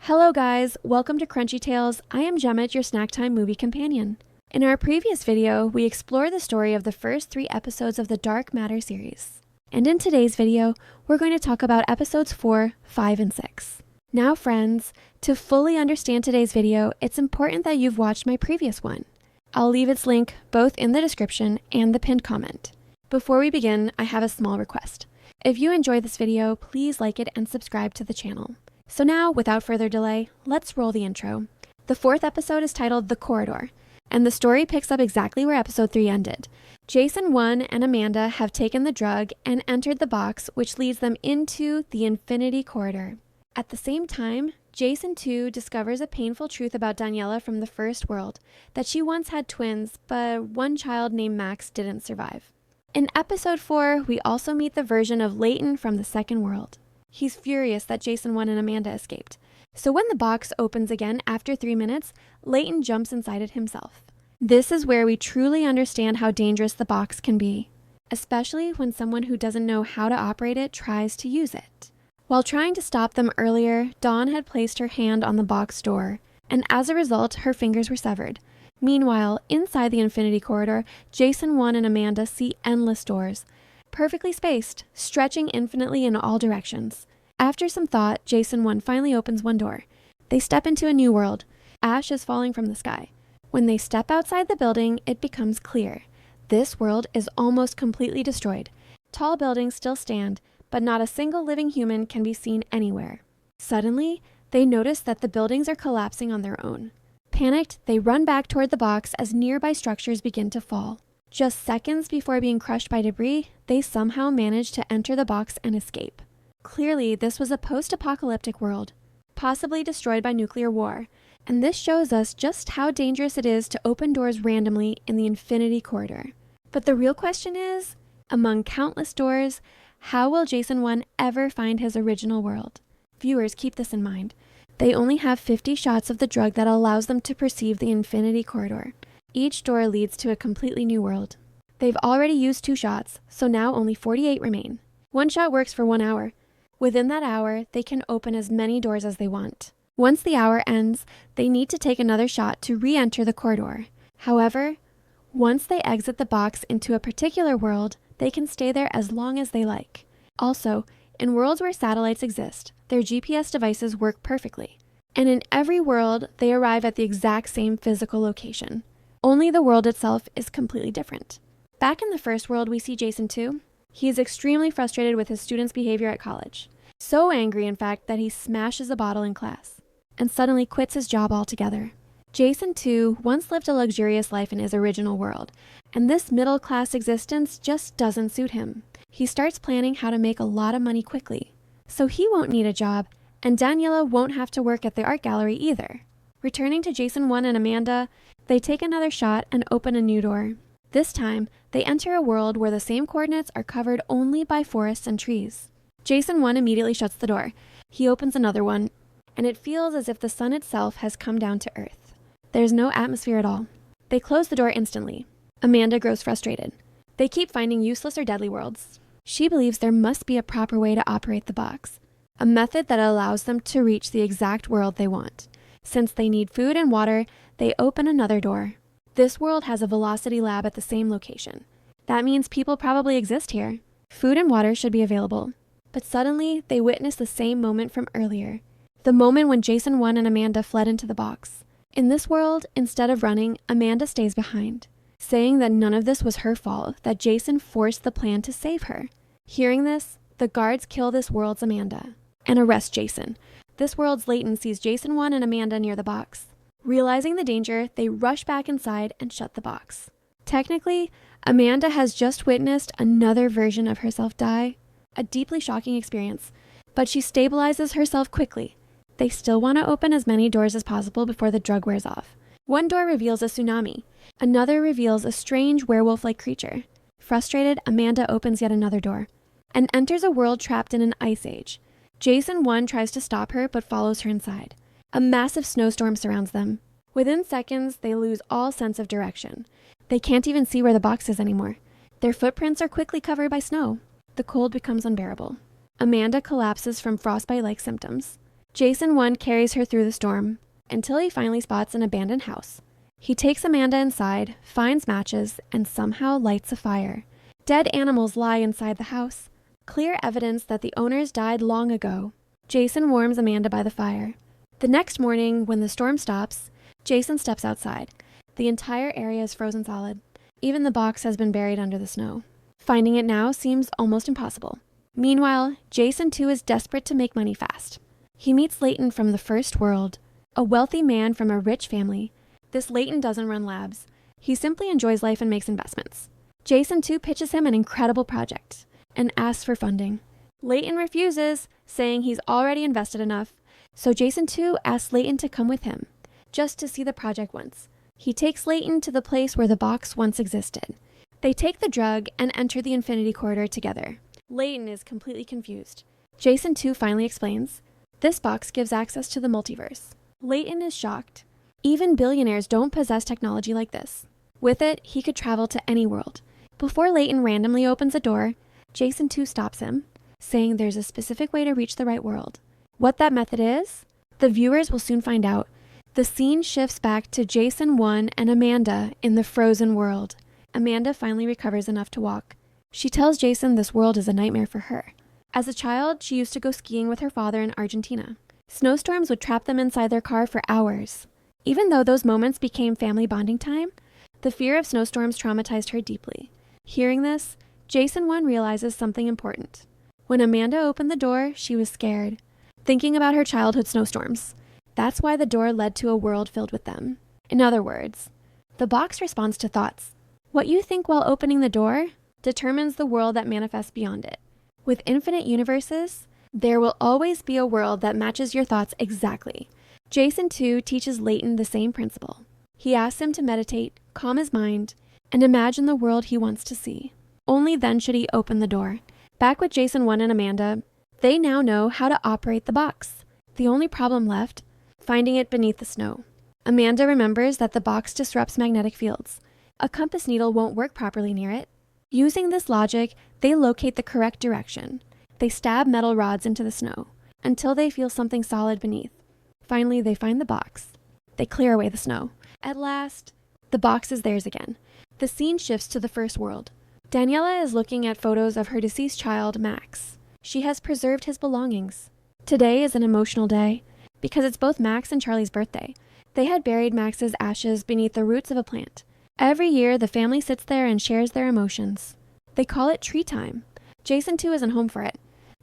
Hello guys, welcome to Crunchy Tales. I am Gemma, your snack time movie companion. In our previous video, we explored the story of the first 3 episodes of the Dark Matter series. And in today's video, we're going to talk about episodes 4, 5, and 6. Now friends, to fully understand today's video, it's important that you've watched my previous one. I'll leave its link both in the description and the pinned comment. Before we begin, I have a small request. If you enjoyed this video, please like it and subscribe to the channel. So now, without further delay, let's roll the intro. The 4th episode is titled The Corridor, and the story picks up exactly where episode 3 ended. Jason 1 and Amanda have taken the drug and entered the box, which leads them into the Infinity Corridor. At the same time, Jason 2 discovers a painful truth about Daniela from the first world, that she once had twins, but one child named Max didn't survive. In episode 4, we also meet the version of Layton from the second world. He's furious that Jason 1 and Amanda escaped. So when the box opens again after 3 minutes, Layton jumps inside it himself. This is where we truly understand how dangerous the box can be, especially when someone who doesn't know how to operate it tries to use it. While trying to stop them earlier, Dawn had placed her hand on the box door, and as a result, her fingers were severed. Meanwhile, inside the Infinity Corridor, Jason 1 and Amanda see endless doors, perfectly spaced, stretching infinitely in all directions. After some thought, Jason 1 finally opens one door. They step into a new world. Ash is falling from the sky. When they step outside the building, it becomes clear. This world is almost completely destroyed. Tall buildings still stand, but not a single living human can be seen anywhere. Suddenly, they notice that the buildings are collapsing on their own. Panicked, they run back toward the box as nearby structures begin to fall. Just seconds before being crushed by debris, they somehow manage to enter the box and escape. Clearly, this was a post-apocalyptic world, possibly destroyed by nuclear war, and this shows us just how dangerous it is to open doors randomly in the Infinity Corridor. But the real question is, among countless doors, how will Jason 1 ever find his original world? Viewers, keep this in mind. They only have 50 shots of the drug that allows them to perceive the Infinity Corridor. Each door leads to a completely new world. They've already used 2 shots, so now only 48 remain. 1 shot works for 1 hour. Within that hour, they can open as many doors as they want. Once the hour ends, they need to take another shot to re-enter the corridor. However, once they exit the box into a particular world, they can stay there as long as they like. Also, in worlds where satellites exist, their GPS devices work perfectly. And in every world, they arrive at the exact same physical location. Only the world itself is completely different. Back in the first world, we see Jason 2. He is extremely frustrated with his students' behavior at college. So angry, in fact, that he smashes a bottle in class and suddenly quits his job altogether. Jason 2 once lived a luxurious life in his original world, and this middle-class existence just doesn't suit him. He starts planning how to make a lot of money quickly, so he won't need a job, and Daniela won't have to work at the art gallery either. Returning to Jason 1 and Amanda, they take another shot and open a new door. This time, they enter a world where the same coordinates are covered only by forests and trees. Jason 1 immediately shuts the door. He opens another one, and it feels as if the sun itself has come down to Earth. There's no atmosphere at all. They close the door instantly. Amanda grows frustrated. They keep finding useless or deadly worlds. She believes there must be a proper way to operate the box, a method that allows them to reach the exact world they want. Since they need food and water, they open another door. This world has a velocity lab at the same location. That means people probably exist here. Food and water should be available. But suddenly, they witness the same moment from earlier. The moment when Jason 1 and Amanda fled into the box. In this world, instead of running, Amanda stays behind, saying that none of this was her fault, that Jason forced the plan to save her. Hearing this, the guards kill this world's Amanda and arrest Jason. This world's Layton sees Jason 1 and Amanda near the box. Realizing the danger, they rush back inside and shut the box. Technically, Amanda has just witnessed another version of herself die, a deeply shocking experience, but she stabilizes herself quickly. They still want to open as many doors as possible before the drug wears off. One door reveals a tsunami. Another reveals a strange werewolf-like creature. Frustrated, Amanda opens yet another door and enters a world trapped in an ice age. Jason 1 tries to stop her but follows her inside. A massive snowstorm surrounds them. Within seconds, they lose all sense of direction. They can't even see where the box is anymore. Their footprints are quickly covered by snow. The cold becomes unbearable. Amanda collapses from frostbite-like symptoms. Jason 1 carries her through the storm until he finally spots an abandoned house. He takes Amanda inside, finds matches, and somehow lights a fire. Dead animals lie inside the house, clear evidence that the owners died long ago. Jason warms Amanda by the fire. The next morning, when the storm stops, Jason steps outside. The entire area is frozen solid. Even the box has been buried under the snow. Finding it now seems almost impossible. Meanwhile, Jason 2 is desperate to make money fast. He meets Layton from the First World, a wealthy man from a rich family. This Layton doesn't run labs. He simply enjoys life and makes investments. Jason 2 pitches him an incredible project and asks for funding. Layton refuses, saying he's already invested enough, so Jason 2 asks Layton to come with him, just to see the project once. He takes Layton to the place where the box once existed. They take the drug and enter the Infinity Corridor together. Layton is completely confused. Jason 2 finally explains, this box gives access to the multiverse. Layton is shocked. Even billionaires don't possess technology like this. With it, he could travel to any world. Before Layton randomly opens a door, Jason 2 stops him, saying there's a specific way to reach the right world. What that method is, the viewers will soon find out. The scene shifts back to Jason 1 and Amanda in the frozen world. Amanda finally recovers enough to walk. She tells Jason this world is a nightmare for her. As a child, she used to go skiing with her father in Argentina. Snowstorms would trap them inside their car for hours. Even though those moments became family bonding time, the fear of snowstorms traumatized her deeply. Hearing this, Jason 1 realizes something important. When Amanda opened the door, she was scared, thinking about her childhood snowstorms. That's why the door led to a world filled with them. In other words, the box responds to thoughts. What you think while opening the door determines the world that manifests beyond it. With infinite universes, there will always be a world that matches your thoughts exactly. Jason 2 teaches Layton the same principle. He asks him to meditate, calm his mind, and imagine the world he wants to see. Only then should he open the door. Back with Jason 1 and Amanda, they now know how to operate the box. The only problem left, finding it beneath the snow. Amanda remembers that the box disrupts magnetic fields. A compass needle won't work properly near it. Using this logic, they locate the correct direction. They stab metal rods into the snow until they feel something solid beneath. Finally, they find the box. They clear away the snow. At last, the box is theirs again. The scene shifts to the First World. Daniela is looking at photos of her deceased child, Max. She has preserved his belongings. Today is an emotional day because it's both Max and Charlie's birthday. They had buried Max's ashes beneath the roots of a plant. Every year, the family sits there and shares their emotions. They call it tree time. Jason 2 isn't home for it.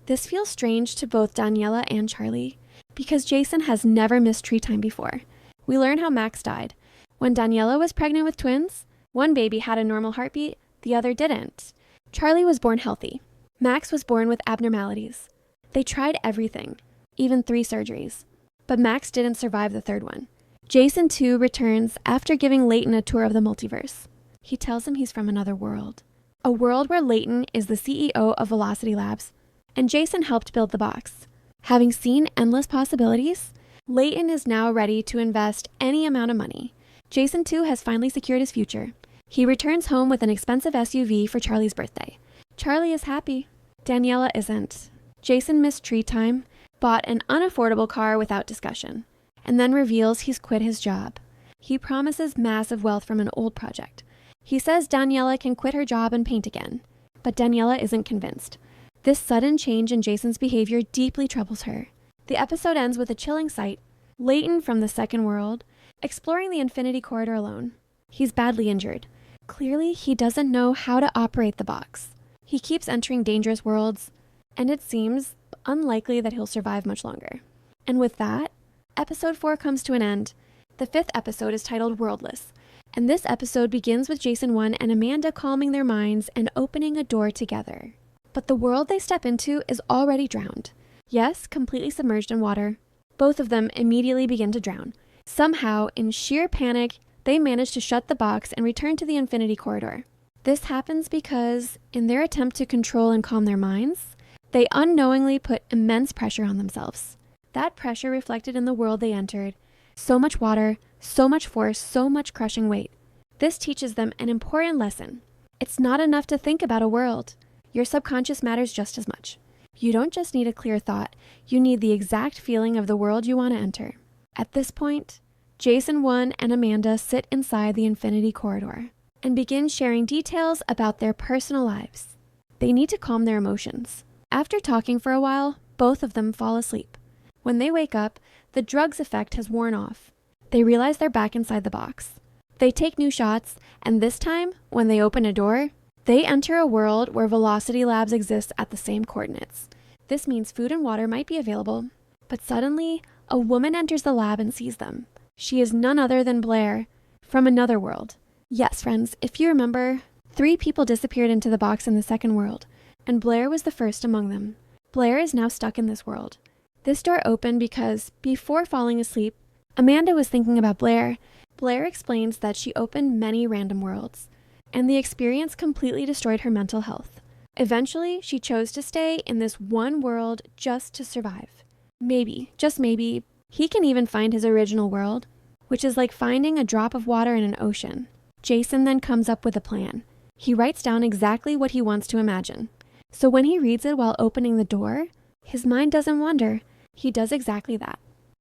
This feels strange to both Daniela and Charlie because Jason has never missed tree time before. We learn how Max died. When Daniela was pregnant with twins, one baby had a normal heartbeat, the other didn't. Charlie was born healthy. Max was born with abnormalities. They tried everything, even 3 surgeries. But Max didn't survive the third one. Jason 2 returns after giving Layton a tour of the multiverse. He tells him he's from another world. A world where Layton is the CEO of Velocity Labs, and Jason helped build the box. Having seen endless possibilities, Layton is now ready to invest any amount of money. Jason 2 has finally secured his future. He returns home with an expensive SUV for Charlie's birthday. Charlie is happy. Daniela isn't. Jason missed tree time, bought an unaffordable car without discussion, and then reveals he's quit his job. He promises massive wealth from an old project. He says Daniela can quit her job and paint again, but Daniela isn't convinced. This sudden change in Jason's behavior deeply troubles her. The episode ends with a chilling sight. Layton from the second world, exploring the Infinity Corridor alone. He's badly injured. Clearly, he doesn't know how to operate the box. He keeps entering dangerous worlds, and it seems unlikely that he'll survive much longer. And with that, episode 4 comes to an end. The 5th episode is titled Worldless, and this episode begins with Jason 1 and Amanda calming their minds and opening a door together. But the world they step into is already drowned. Yes, completely submerged in water. Both of them immediately begin to drown. Somehow, in sheer panic, they manage to shut the box and return to the Infinity Corridor. This happens because, in their attempt to control and calm their minds, they unknowingly put immense pressure on themselves. That pressure reflected in the world they entered. So much water, so much force, so much crushing weight. This teaches them an important lesson. It's not enough to think about a world. Your subconscious matters just as much. You don't just need a clear thought, you need the exact feeling of the world you want to enter. At this point, Jason 1 and Amanda sit inside the Infinity Corridor and begin sharing details about their personal lives. They need to calm their emotions. After talking for a while, both of them fall asleep. When they wake up, the drug's effect has worn off. They realize they're back inside the box. They take new shots, and this time, when they open a door, they enter a world where Velocity Labs exists at the same coordinates. This means food and water might be available, but suddenly, a woman enters the lab and sees them. She is none other than Blair from another world. Yes, friends, if you remember, 3 people disappeared into the box in the second world, and Blair was the first among them. Blair is now stuck in this world. This door opened because, before falling asleep, Amanda was thinking about Blair. Blair explains that she opened many random worlds, and the experience completely destroyed her mental health. Eventually, she chose to stay in this one world just to survive. Maybe, just maybe, he can even find his original world, which is like finding a drop of water in an ocean. Jason then comes up with a plan. He writes down exactly what he wants to imagine. So when he reads it while opening the door, his mind doesn't wander. He does exactly that.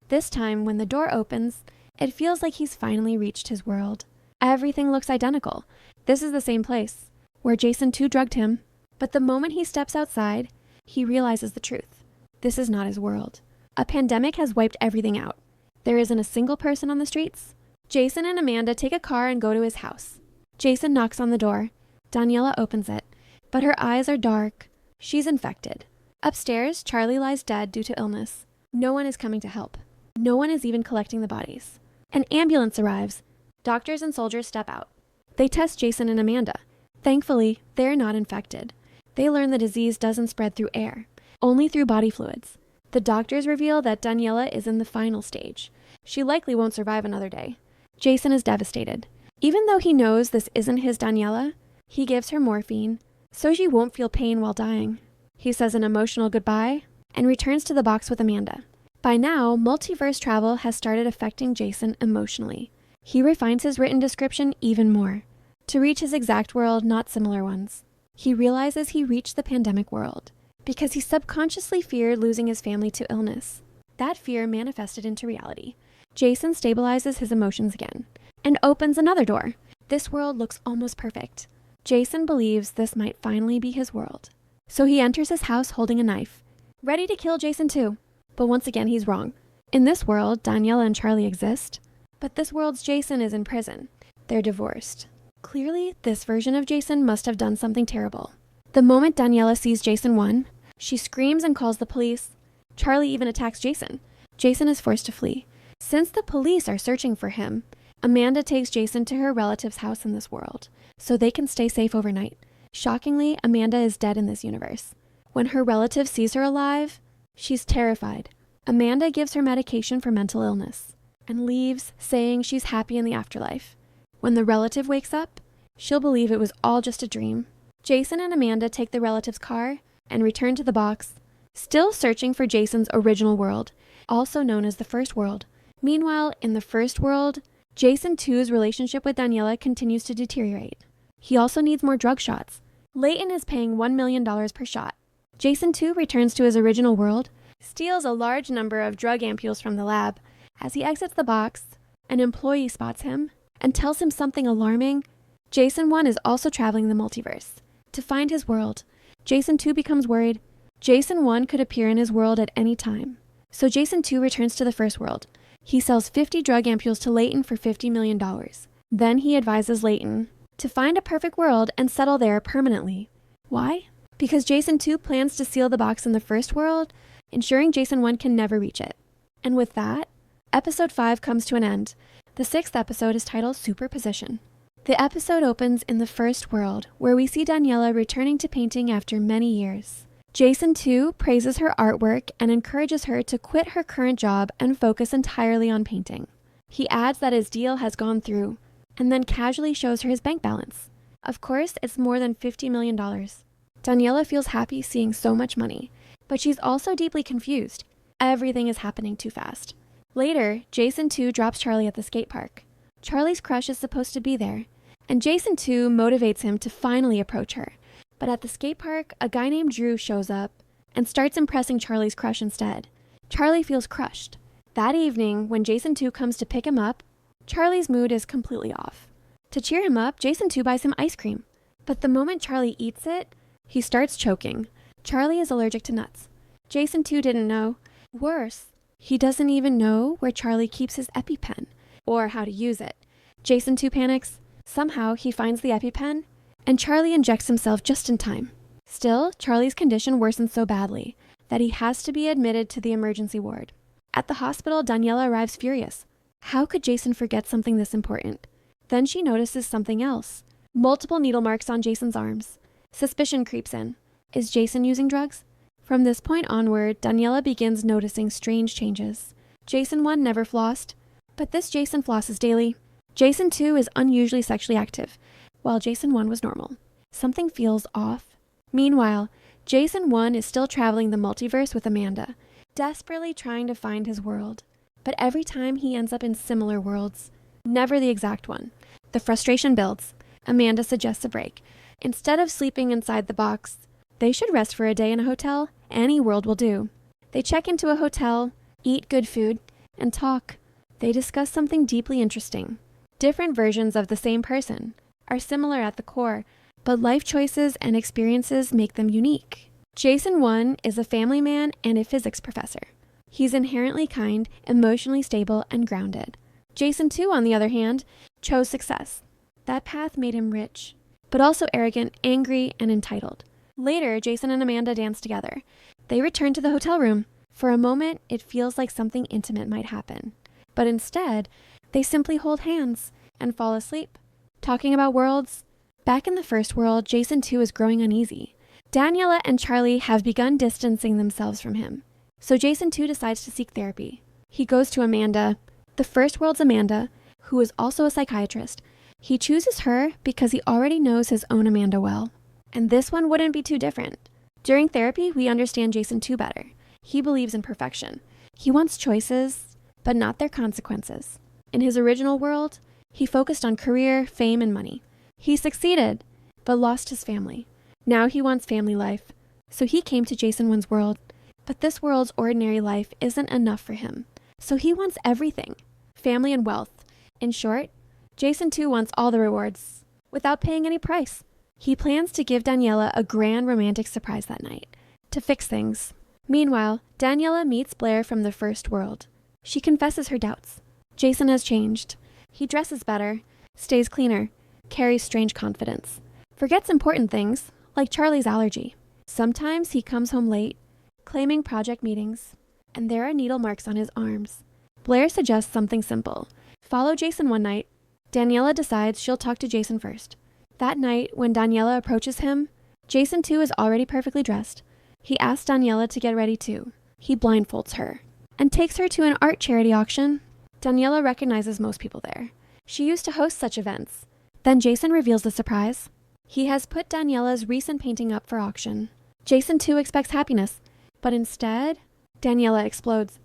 This time, when the door opens, it feels like he's finally reached his world. Everything looks identical. This is the same place, where Jason 2 drugged him. But the moment he steps outside, he realizes the truth. This is not his world. A pandemic has wiped everything out. There isn't a single person on the streets. Jason and Amanda take a car and go to his house. Jason knocks on the door. Daniela opens it, but her eyes are dark. She's infected. Upstairs, Charlie lies dead due to illness. No one is coming to help. No one is even collecting the bodies. An ambulance arrives. Doctors and soldiers step out. They test Jason and Amanda. Thankfully, they're not infected. They learn the disease doesn't spread through air, only through body fluids. The doctors reveal that Daniela is in the final stage. She likely won't survive another day. Jason is devastated. Even though he knows this isn't his Daniela, he gives her morphine, so she won't feel pain while dying. He says an emotional goodbye and returns to the box with Amanda. By now, multiverse travel has started affecting Jason emotionally. He refines his written description even more, to reach his exact world, not similar ones. He realizes he reached the pandemic world, because he subconsciously feared losing his family to illness. That fear manifested into reality. Jason stabilizes his emotions again, and opens another door. This world looks almost perfect. Jason believes this might finally be his world. So he enters his house holding a knife, ready to kill Jason too. But once again, he's wrong. In this world, Daniela and Charlie exist, but this world's Jason is in prison. They're divorced. Clearly, this version of Jason must have done something terrible. The moment Daniela sees Jason 1, she screams and calls the police. Charlie even attacks Jason. Jason is forced to flee. Since the police are searching for him, Amanda takes Jason to her relative's house in this world, so they can stay safe overnight. Shockingly, Amanda is dead in this universe. When her relative sees her alive, she's terrified. Amanda gives her medication for mental illness and leaves, saying she's happy in the afterlife. When the relative wakes up, she'll believe it was all just a dream. Jason and Amanda take the relative's car and return to the box, still searching for Jason's original world, also known as the First World. Meanwhile, in the First World, Jason 2's relationship with Daniela continues to deteriorate. He also needs more drug shots. Layton is paying $1 million per shot. Jason 2 returns to his original world, steals a large number of drug ampules from the lab. As he exits the box, an employee spots him and tells him something alarming. Jason 1 is also traveling the multiverse to find his world. Jason 2 becomes worried. Jason 1 could appear in his world at any time. So Jason 2 returns to the First World. He sells 50 drug ampules to Layton for $50 million. Then he advises Layton to find a perfect world and settle there permanently. Why? Because Jason 2 plans to seal the box in the First World, ensuring Jason 1 can never reach it. And with that, episode 5 comes to an end. The 6th episode is titled Superposition. The episode opens in the First World, where we see Daniela returning to painting after many years. Jason 2 praises her artwork and encourages her to quit her current job and focus entirely on painting. He adds that his deal has gone through, and then casually shows her his bank balance. Of course, it's more than $50 million. Daniela feels happy seeing so much money, but she's also deeply confused. Everything is happening too fast. Later, Jason 2 drops Charlie at the skate park. Charlie's crush is supposed to be there, and Jason 2 motivates him to finally approach her. But at the skate park, a guy named Drew shows up. and starts impressing Charlie's crush instead. Charlie feels crushed. That evening, when Jason 2 comes to pick him up, Charlie's mood is completely off. To cheer him up, Jason 2 buys him ice cream. But the moment Charlie eats it, he starts choking. Charlie is allergic to nuts. Jason 2 didn't know. Worse, he doesn't even know where Charlie keeps his EpiPen or how to use it. Jason 2 panics. Somehow, he finds the EpiPen, and Charlie injects himself just in time. Still, Charlie's condition worsens so badly that he has to be admitted to the emergency ward. At the hospital, Daniela arrives furious. How could Jason forget something this important? Then she notices something else. Multiple needle marks on Jason's arms. Suspicion creeps in. Is Jason using drugs? From this point onward, Daniela begins noticing strange changes. Jason 1 never flossed, but this Jason flosses daily. Jason 2 is unusually sexually active, while Jason 1 was normal. Something feels off. Meanwhile, Jason 1 is still traveling the multiverse with Amanda, desperately trying to find his world. But every time he ends up in similar worlds, never the exact one. The frustration builds. Amanda suggests a break. Instead of sleeping inside the box, they should rest for a day in a hotel. Any world will do. They check into a hotel, eat good food, and talk. They discuss something deeply interesting. Different versions of the same person are similar at the core, but life choices and experiences make them unique. Jason 1 is a family man and a physics professor. He's inherently kind, emotionally stable, and grounded. Jason 2, on the other hand, chose success. That path made him rich, but also arrogant, angry, and entitled. Later, Jason and Amanda dance together. They return to the hotel room. For a moment, it feels like something intimate might happen. But instead, they simply hold hands and fall asleep, talking about worlds. Back in the first world, Jason 2 is growing uneasy. Daniela and Charlie have begun distancing themselves from him. So Jason 2 decides to seek therapy. He goes to Amanda, the first world's Amanda, who is also a psychiatrist. He chooses her because he already knows his own Amanda well. And this one wouldn't be too different. During therapy, we understand Jason 2 better. He believes in perfection. He wants choices, but not their consequences. In his original world, he focused on career, fame, and money. He succeeded, but lost his family. Now he wants family life. So he came to Jason 1's world. But this world's ordinary life isn't enough for him. So he wants everything. Family and wealth. In short, Jason 2 wants all the rewards, without paying any price. He plans to give Daniela a grand romantic surprise that night, to fix things. Meanwhile, Daniela meets Blair from the first world. She confesses her doubts. Jason has changed. He dresses better, stays cleaner, carries strange confidence, forgets important things, like Charlie's allergy. Sometimes he comes home late, claiming project meetings, and there are needle marks on his arms. Blair suggests something simple. Follow Jason one night. Daniela decides she'll talk to Jason first. That night, when Daniela approaches him, Jason 2 is already perfectly dressed. He asks Daniela to get ready too. He blindfolds her and takes her to an art charity auction. Daniela recognizes most people there. She used to host such events. Then Jason reveals the surprise. He has put Daniela's recent painting up for auction. Jason 2 expects happiness, but instead, Daniela explodes.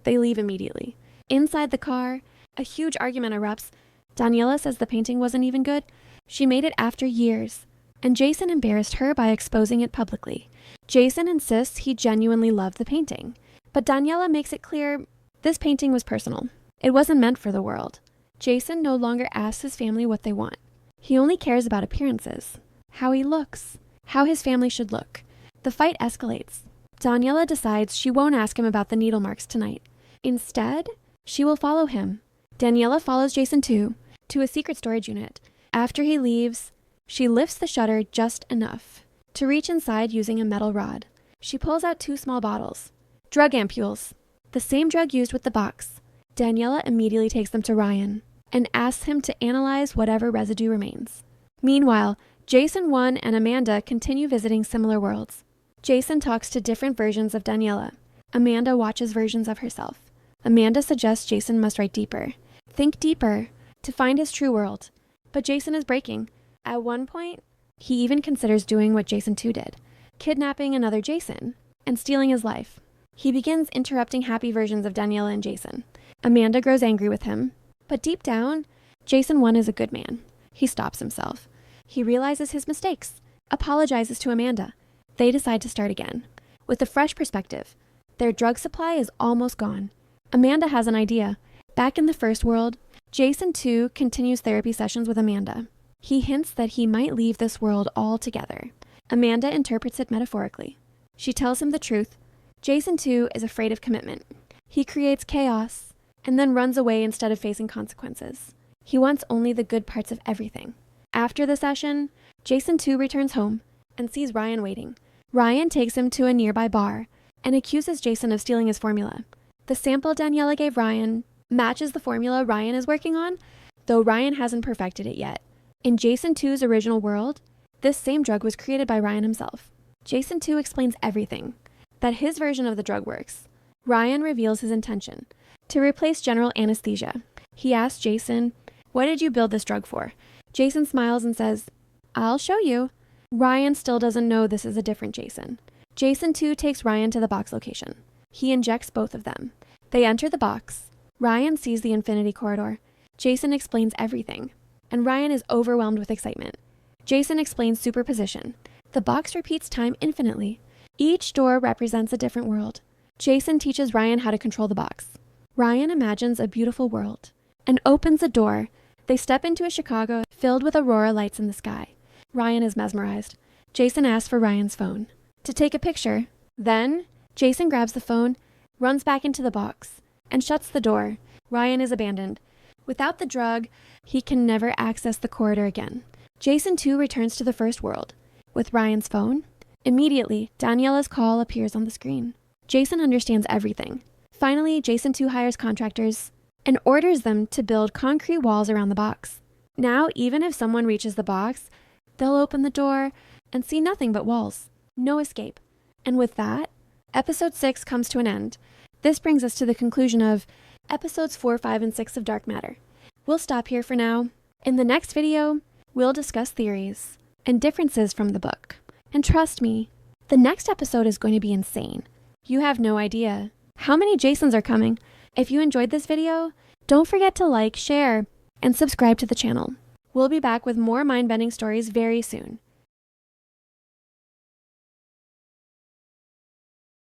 They leave immediately. Inside the car, a huge argument erupts. Daniela says the painting wasn't even good. She made it after years, and Jason embarrassed her by exposing it publicly. Jason insists he genuinely loved the painting, but Daniela makes it clear this painting was personal. It wasn't meant for the world. Jason no longer asks his family what they want. He only cares about appearances, how he looks, how his family should look. The fight escalates. Daniela decides she won't ask him about the needle marks tonight. Instead, she will follow him. Daniela follows Jason 2 to a secret storage unit. After he leaves, she lifts the shutter just enough to reach inside using a metal rod. She pulls out 2 small bottles. Drug ampules, the same drug used with the box. Daniela immediately takes them to Ryan and asks him to analyze whatever residue remains. Meanwhile, Jason 1 and Amanda continue visiting similar worlds. Jason talks to different versions of Daniela. Amanda watches versions of herself. Amanda suggests Jason must write deeper, think deeper, to find his true world. But Jason is breaking. At one point, he even considers doing what Jason 2 did, kidnapping another Jason and stealing his life. He begins interrupting happy versions of Daniela and Jason. Amanda grows angry with him, but deep down, Jason 1 is a good man. He stops himself. He realizes his mistakes, apologizes to Amanda. They decide to start again. with a fresh perspective. Their drug supply is almost gone. Amanda has an idea. Back in the first world, Jason 2 continues therapy sessions with Amanda. He hints that he might leave this world altogether. Amanda interprets it metaphorically. She tells him the truth. Jason 2 is afraid of commitment. He creates chaos and then runs away instead of facing consequences. He wants only the good parts of everything. After the session, Jason 2 returns home and sees Ryan waiting. Ryan takes him to a nearby bar and accuses Jason of stealing his formula. The sample Daniela gave Ryan matches the formula Ryan is working on, though Ryan hasn't perfected it yet. In Jason 2's original world, this same drug was created by Ryan himself. Jason 2 explains everything, that his version of the drug works. Ryan reveals his intention, to replace general anesthesia. He asks Jason, "What did you build this drug for?" Jason smiles and says, "I'll show you." Ryan still doesn't know this is a different Jason. Jason 2 takes Ryan to the box location. He injects both of them. They enter the box. Ryan sees the infinity corridor. Jason explains everything, and Ryan is overwhelmed with excitement. Jason explains superposition. The box repeats time infinitely. Each door represents a different world. Jason teaches Ryan how to control the box. Ryan imagines a beautiful world and opens a door. They step into a Chicago filled with aurora lights in the sky. Ryan is mesmerized. Jason asks for Ryan's phone to take a picture. Then, Jason grabs the phone, runs back into the box, and shuts the door. Ryan is abandoned. Without the drug, he can never access the corridor again. Jason 2 returns to the first world. With Ryan's phone, immediately, Daniela's call appears on the screen. Jason understands everything. Finally, Jason 2 hires contractors and orders them to build concrete walls around the box. Now, even if someone reaches the box, they'll open the door and see nothing but walls. No escape. And with that, episode 6 comes to an end. This brings us to the conclusion of episodes 4, 5, and 6 of Dark Matter. We'll stop here for now. In the next video, we'll discuss theories and differences from the book. And trust me, the next episode is going to be insane. You have no idea how many Jasons are coming. If you enjoyed this video, don't forget to like, share, and subscribe to the channel. We'll be back with more mind-bending stories very soon.